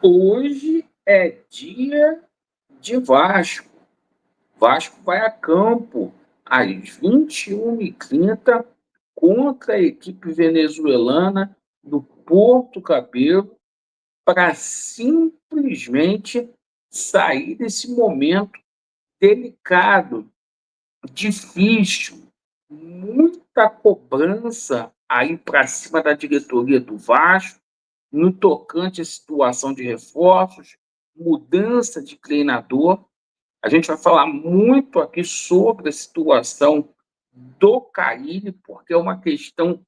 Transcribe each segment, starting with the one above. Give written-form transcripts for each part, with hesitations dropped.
Hoje é dia de Vasco. Vasco vai a campo às 21h30 contra a equipe venezuelana do Porto Cabelo para simplesmente sair desse momento delicado, difícil, muita cobrança aí para cima da diretoria do Vasco, no tocante à situação de reforços, mudança de treinador. A gente vai falar muito aqui sobre a situação do Carille, porque é uma questão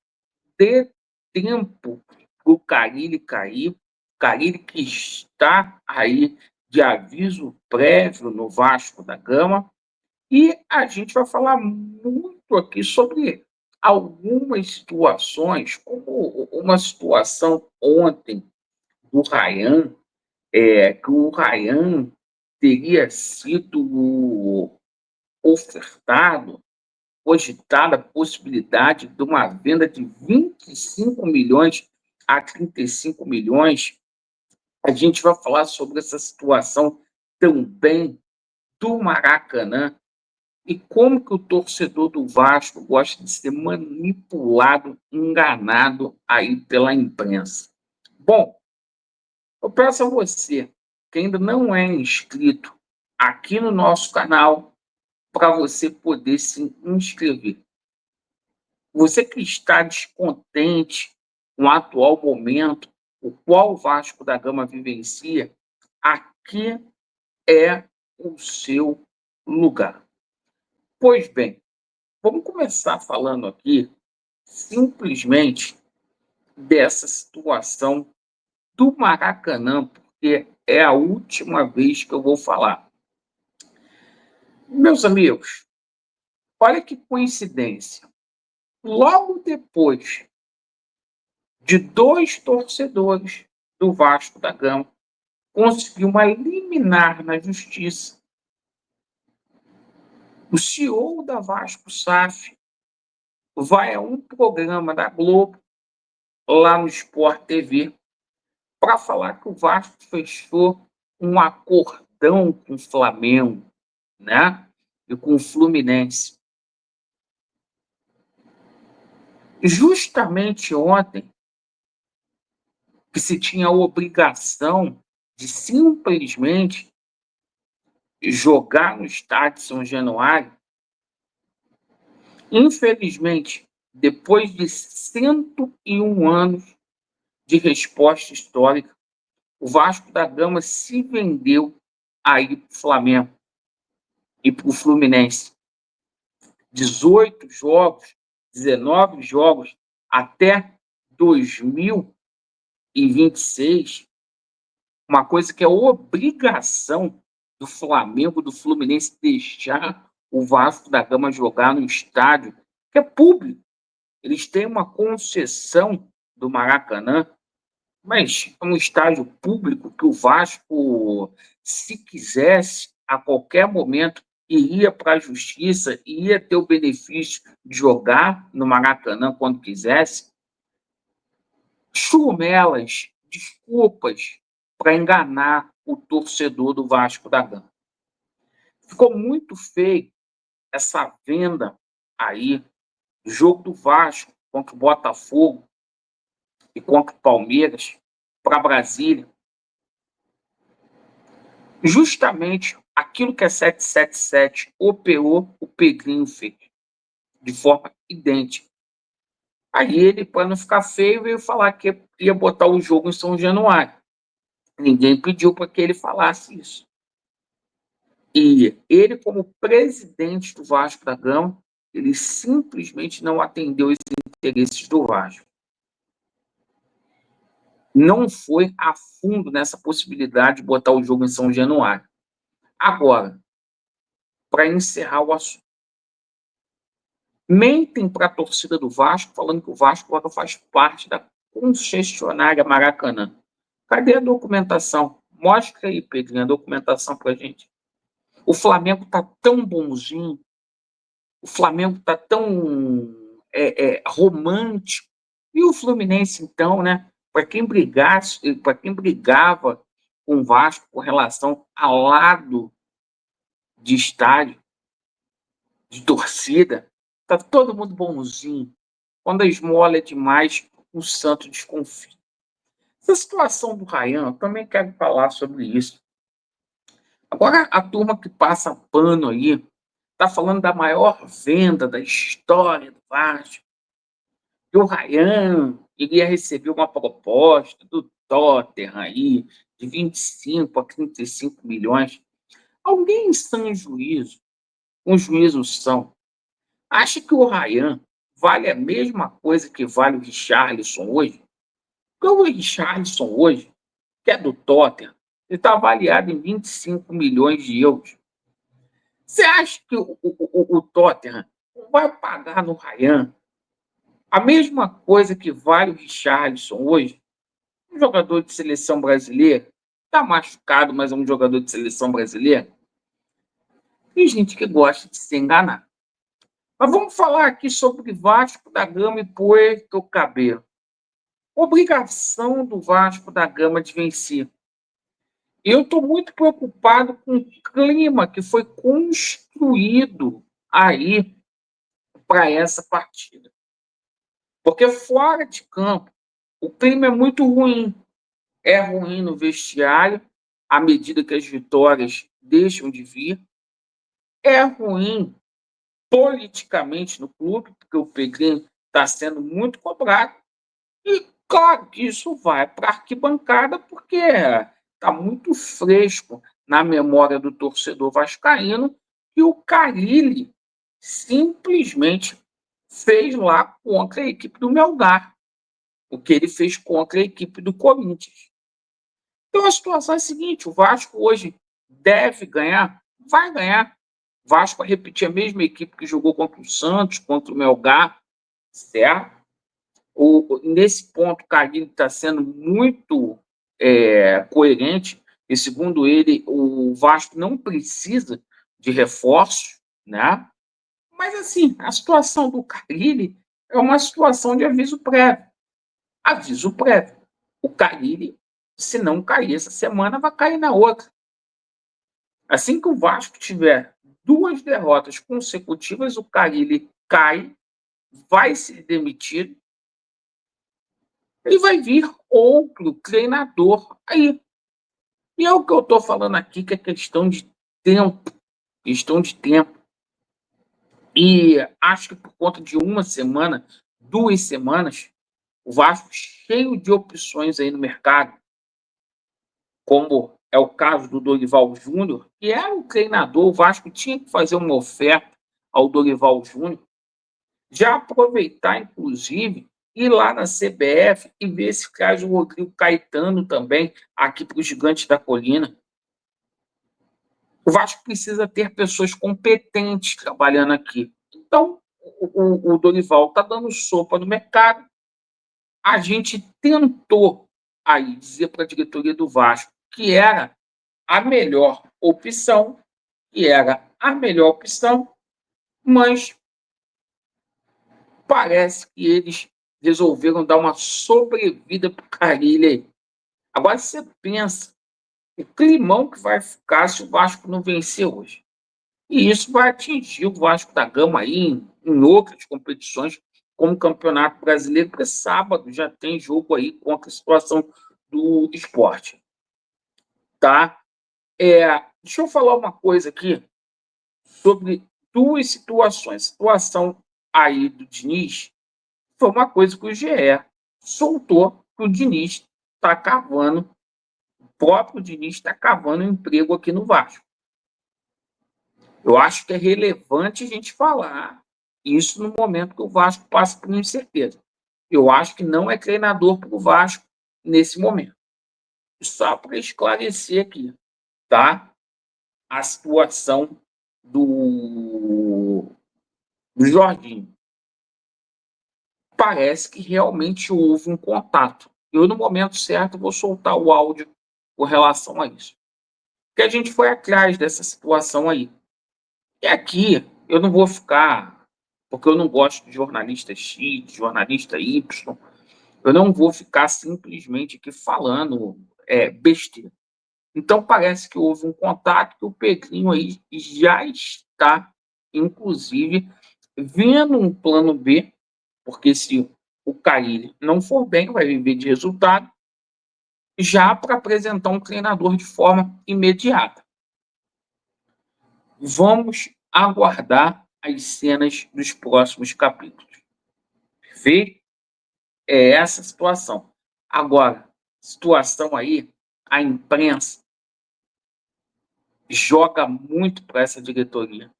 de tempo para o Carille cair. Carille que está aí de aviso prévio no Vasco da Gama. E a gente vai falar muito aqui sobre algumas situações, como uma situação ontem do Ryan, que o Ryan teria sido ofertado, cogitada a possibilidade de uma venda de 25 milhões a 35 milhões. A gente vai falar sobre essa situação também do Maracanã e como que o torcedor do Vasco gosta de ser manipulado, enganado aí pela imprensa. Bom, eu peço a você que ainda não é inscrito aqui no nosso canal para você poder se inscrever. Você que está descontente com o atual momento, o qual o Vasco da Gama vivencia, aqui é o seu lugar. Pois bem, vamos começar falando aqui simplesmente dessa situação do Maracanã, porque é a última vez que eu vou falar. Meus amigos, olha que coincidência. Logo depois de dois torcedores do Vasco da Gama conseguir uma liminar na justiça, o CEO da Vasco SAF vai a um programa da Globo, lá no Sport TV, para falar que o Vasco fechou um acordão com o Flamengo, né? E com o Fluminense. Justamente ontem, que se tinha a obrigação de simplesmente jogar no estádio São Januário, infelizmente, depois de 101 anos de resposta histórica, o Vasco da Gama se vendeu aí para o Flamengo e para o Fluminense. 18 jogos, 19 jogos até 2026, uma coisa que é obrigação do Flamengo, do Fluminense, deixar o Vasco da Gama jogar no estádio que é público. Eles têm uma concessão do Maracanã, mas é um estádio público que o Vasco, se quisesse, a qualquer momento, iria para a justiça, iria ter o benefício de jogar no Maracanã quando quisesse. Churumelas, desculpas para enganar o torcedor do Vasco da Gama. Ficou muito feio essa venda aí, jogo do Vasco contra o Botafogo e contra o Palmeiras para Brasília. Justamente aquilo que a 777 operou, o Pedrinho fez, de forma idêntica. Aí ele, para não ficar feio, veio falar que ia botar o jogo em São Januário. Ninguém pediu para que ele falasse isso. E ele, como presidente do Vasco da Gama, ele simplesmente não atendeu os interesses do Vasco. Não foi a fundo nessa possibilidade de botar o jogo em São Januário. Agora, para encerrar o assunto, mentem para a torcida do Vasco, falando que o Vasco agora faz parte da concessionária Maracanã. Cadê a documentação? Mostra aí, Pedrinho, a documentação para a gente. O Flamengo está tão bonzinho, o Flamengo está tão romântico. E o Fluminense, então, né? Para quem brigava com o Vasco com relação a lado de estádio, de torcida. Tá todo mundo bonzinho. Quando a esmola é demais, o santo desconfia. Essa situação do Ryan, eu também quero falar sobre isso. Agora, a turma que passa pano aí está falando da maior venda da história do Vasco. Que o Ryan iria receber uma proposta do Tottenham aí de 25 a 35 milhões. Alguém em sã juízo, com juízo são, acha que o Ryan vale a mesma coisa que vale o Richarlison hoje? Porque o Richarlison hoje, que é do Tottenham, ele está avaliado em 25 milhões de euros. Você acha que o Tottenham vai pagar no Ryan a mesma coisa que vale o Richarlison hoje? Um jogador de seleção brasileira, está machucado, mas é um jogador de seleção brasileira. Tem gente que gosta de se enganar. Mas vamos falar aqui sobre Vasco da Gama e Puerto Cabello. Obrigação do Vasco da Gama de vencer. Eu estou muito preocupado com o clima que foi construído aí para essa partida. Porque fora de campo, o clima é muito ruim. É ruim no vestiário, à medida que as vitórias deixam de vir. É ruim politicamente no clube, porque o Pedrinho está sendo muito cobrado. E claro que isso vai para a arquibancada, porque está muito fresco na memória do torcedor vascaíno que o Carille simplesmente fez lá contra a equipe do Melgar, o que ele fez contra a equipe do Corinthians. Então a situação é a seguinte: o Vasco hoje deve ganhar, vai ganhar. O Vasco vai repetir a mesma equipe que jogou contra o Santos, contra o Melgar, certo? Nesse ponto, o Carille está sendo muito coerente, e segundo ele, o Vasco não precisa de reforços, né? Mas, assim, a situação do Carille é uma situação de aviso prévio. Aviso prévio. O Carille, se não cair essa semana, vai cair na outra. Assim que o Vasco tiver 2 derrotas consecutivas, o Carille cai, vai ser demitido, e vai vir outro treinador aí. E é o que eu estou falando aqui, que é questão de tempo. Questão de tempo. E acho que por conta de uma semana, 2 semanas, o Vasco cheio de opções aí no mercado, como é o caso do Dorival Júnior, que era o treinador, o Vasco tinha que fazer uma oferta ao Dorival Júnior, já aproveitar, inclusive, ir lá na CBF e ver se traz o Rodrigo Caetano também aqui para os Gigantes da Colina. O Vasco precisa ter pessoas competentes trabalhando aqui. Então, o Dorival está dando sopa no mercado. A gente tentou aí dizer para a diretoria do Vasco que era a melhor opção, mas parece que eles resolveram dar uma sobrevida para o Carille. Agora você pensa o climão que vai ficar se o Vasco não vencer hoje. E isso vai atingir o Vasco da Gama aí em outras competições, como o Campeonato Brasileiro, porque sábado já tem jogo aí contra a situação do esporte. Tá? Deixa eu falar uma coisa aqui sobre 2 situações. A situação aí do Diniz foi uma coisa que o GE soltou, que o Diniz está cavando, o próprio Diniz está cavando um emprego aqui no Vasco. Eu acho que é relevante a gente falar isso no momento que o Vasco passa por incerteza. Eu acho que não é treinador para o Vasco nesse momento. Só para esclarecer aqui, tá? A situação do Jorginho. Parece que realmente houve um contato. Eu, no momento certo, vou soltar o áudio com relação a isso. Porque a gente foi atrás dessa situação aí. E aqui eu não vou ficar, porque eu não gosto de jornalista X, de jornalista Y, eu não vou ficar simplesmente aqui falando besteira. Então, parece que houve um contato que o Pedrinho aí já está, inclusive, vendo um plano B, porque se o Carille não for bem, vai viver de resultado, já para apresentar um treinador de forma imediata. Vamos aguardar as cenas dos próximos capítulos. Perfeito? É essa a situação. Agora, situação aí, a imprensa joga muito para essa diretoria.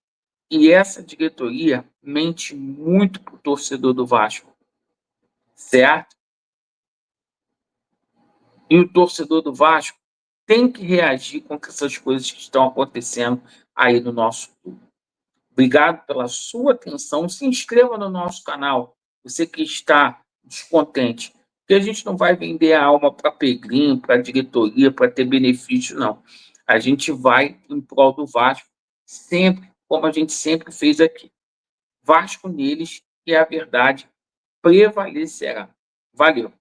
E essa diretoria mente muito para o torcedor do Vasco, certo? E o torcedor do Vasco tem que reagir contra essas coisas que estão acontecendo aí no nosso clube. Obrigado pela sua atenção. Se inscreva no nosso canal, você que está descontente. Porque a gente não vai vender a alma para Pedrinho, para a diretoria, para ter benefício, não. A gente vai em prol do Vasco, sempre, como a gente sempre fez aqui. Vasco neles e a verdade prevalecerá. Valeu!